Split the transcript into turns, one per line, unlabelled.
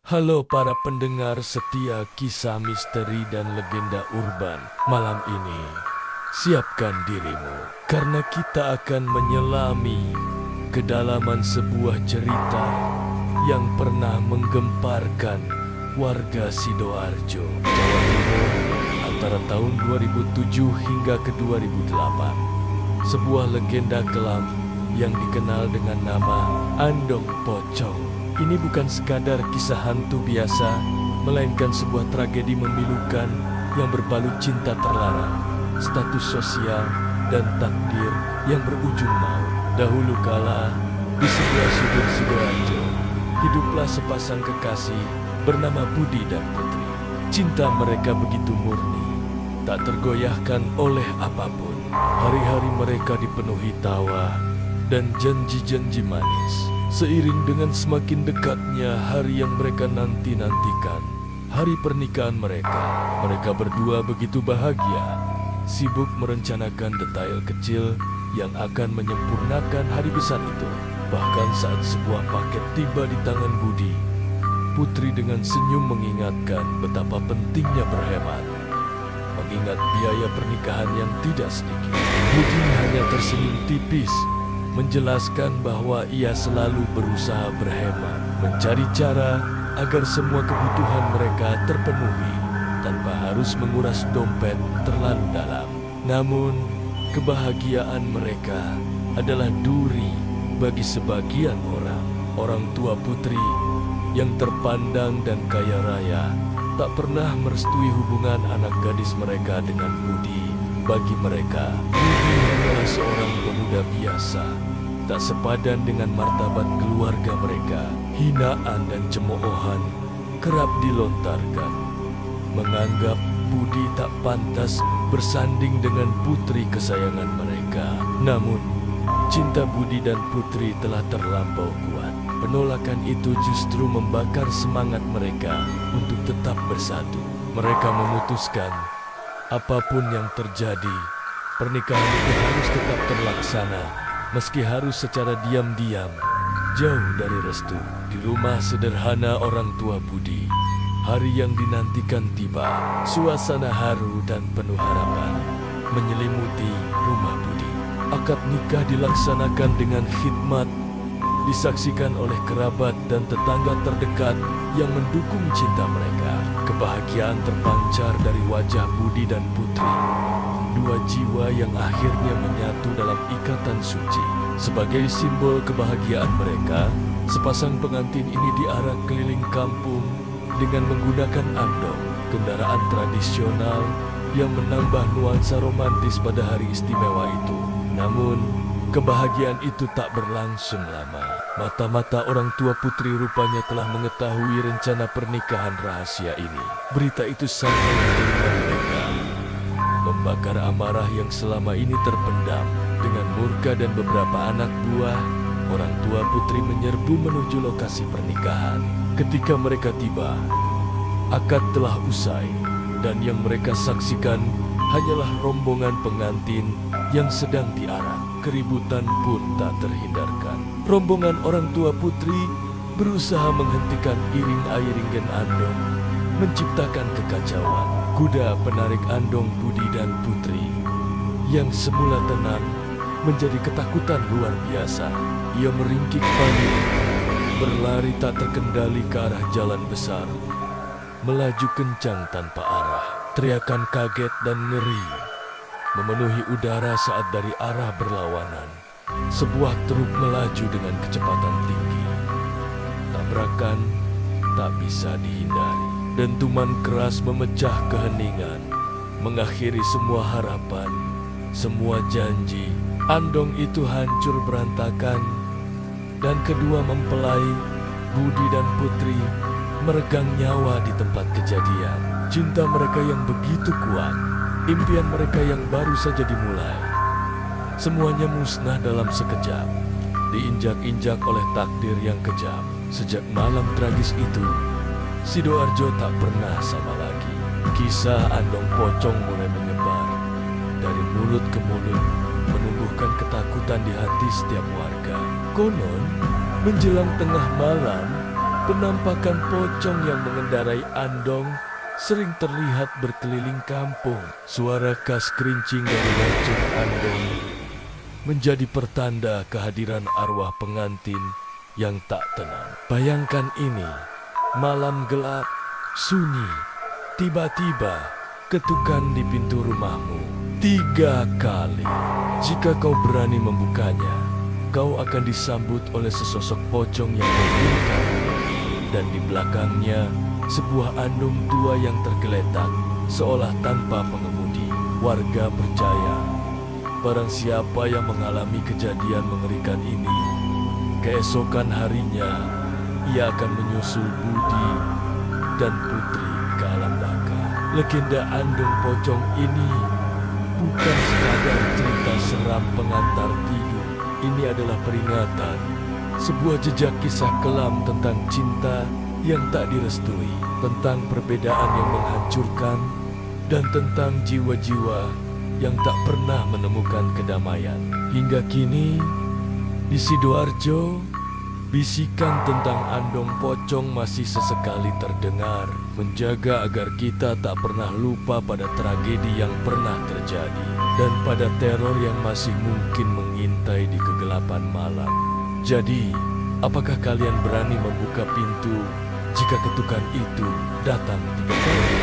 Halo para pendengar setia kisah misteri dan legenda urban. Malam ini, siapkan dirimu karena kita akan menyelami kedalaman sebuah cerita yang pernah menggemparkan warga Sidoarjo, Jawa Timur antara tahun 2007 hingga ke 2008. Sebuah legenda kelam yang dikenal dengan nama Andong Pocong. Ini bukan sekadar kisah hantu biasa, melainkan sebuah tragedi memilukan yang berbalut cinta terlarang, status sosial, dan takdir yang berujung maut. Dahulu kala, di sebuah sudut Sidoarjo, hiduplah sepasang kekasih bernama Budi dan Putri. Cinta mereka begitu murni, tak tergoyahkan oleh apapun. Hari-hari mereka dipenuhi tawa dan janji-janji manis. Seiring dengan semakin dekatnya hari yang mereka nanti-nantikan, hari pernikahan mereka, mereka berdua begitu bahagia, sibuk merencanakan detail kecil yang akan menyempurnakan hari besar itu. Bahkan saat sebuah paket tiba di tangan Budi, Putri dengan senyum mengingatkan betapa pentingnya berhemat, mengingat biaya pernikahan yang tidak sedikit. Budi hanya tersenyum tipis, menjelaskan bahwa ia selalu berusaha berhemat, mencari cara agar semua kebutuhan mereka terpenuhi tanpa harus menguras dompet terlalu dalam. Namun, kebahagiaan mereka adalah duri bagi sebagian orang. Orang tua Putri yang terpandang dan kaya raya tak pernah merestui hubungan anak gadis mereka dengan Budi. Bagi mereka, Budi hanyalah seorang pemuda biasa, tak sepadan dengan martabat keluarga mereka. Hinaan dan cemoohan kerap dilontarkan, menganggap Budi tak pantas bersanding dengan putri kesayangan mereka. Namun, cinta Budi dan Putri telah terlampau kuat. Penolakan itu justru membakar semangat mereka untuk tetap bersatu. Mereka memutuskan, apapun yang terjadi, pernikahan itu harus tetap terlaksana, meski harus secara diam-diam, jauh dari restu. Di rumah sederhana orang tua Budi, hari yang dinantikan tiba. Suasana haru dan penuh harapan menyelimuti rumah Budi. Akad nikah dilaksanakan dengan khidmat, disaksikan oleh kerabat dan tetangga terdekat yang mendukung cinta mereka. Kebahagiaan terpancar dari wajah Budi dan Putri, dua jiwa yang akhirnya menyatu dalam ikatan suci. Sebagai simbol kebahagiaan mereka, sepasang pengantin ini diarak keliling kampung dengan menggunakan andong, kendaraan tradisional yang menambah nuansa romantis pada hari istimewa itu. Namun, kebahagiaan itu tak berlangsung lama. Mata-mata orang tua Putri rupanya telah mengetahui rencana pernikahan rahasia ini. Berita itu sampai ke telinga mereka, membakar amarah yang selama ini terpendam. Dengan murka dan beberapa anak buah, orang tua Putri menyerbu menuju lokasi pernikahan. Ketika mereka tiba, akad telah usai, dan yang mereka saksikan hanyalah rombongan pengantin yang sedang diarak. Keributan pun tak terhindarkan. Rombongan orang tua Putri berusaha menghentikan iring-iringan andong, menciptakan kekacauan. Kuda penarik andong Budi dan Putri yang semula tenang menjadi ketakutan luar biasa. Ia meringkik panik, berlari tak terkendali ke arah jalan besar, melaju kencang tanpa arah. Teriakan kaget dan ngeri memenuhi udara saat dari arah berlawanan sebuah truk melaju dengan kecepatan tinggi. Tabrakan tak bisa dihindari. Dentuman keras memecah keheningan, mengakhiri semua harapan, semua janji. Andong itu hancur berantakan, dan kedua mempelai, Budi dan Putri, meregang nyawa di tempat kejadian. Cinta mereka yang begitu kuat, impian mereka yang baru saja dimulai, semuanya musnah dalam sekejap, diinjak-injak oleh takdir yang kejam. Sejak malam tragis itu, Sidoarjo tak pernah sama lagi. Kisah Andong Pocong mulai menyebar dari mulut ke mulut, menumbuhkan ketakutan di hati setiap warga. Konon, menjelang tengah malam, Penampakan pocong yang mengendarai andong sering terlihat berkeliling kampung. Suara khas kerincing dari lonceng andong menjadi pertanda kehadiran arwah pengantin yang tak tenang. Bayangkan ini, malam gelap, sunyi, tiba-tiba ketukan di pintu rumahmu 3 kali. Jika kau berani membukanya, kau akan disambut oleh sesosok pocong yang menggunakan, dan di belakangnya sebuah andong tua yang tergeletak seolah tanpa pengemudi. Warga percaya barang siapa yang mengalami kejadian mengerikan ini, keesokan harinya ia akan menyusul Budi dan Putri ke alam baka. Legenda andong pocong ini bukan sekadar cerita seram pengantar tidur. Ini adalah peringatan, sebuah jejak kisah kelam tentang cinta yang tak direstui, tentang perbedaan yang menghancurkan, dan tentang jiwa-jiwa yang tak pernah menemukan kedamaian. Hingga kini, di Sidoarjo, bisikan tentang andong pocong masih sesekali terdengar, menjaga agar kita tak pernah lupa pada tragedi yang pernah terjadi dan pada teror yang masih mungkin mengintai di kegelapan malam. Jadi, apakah kalian berani membuka pintu jika ketukan itu datang 3 kali?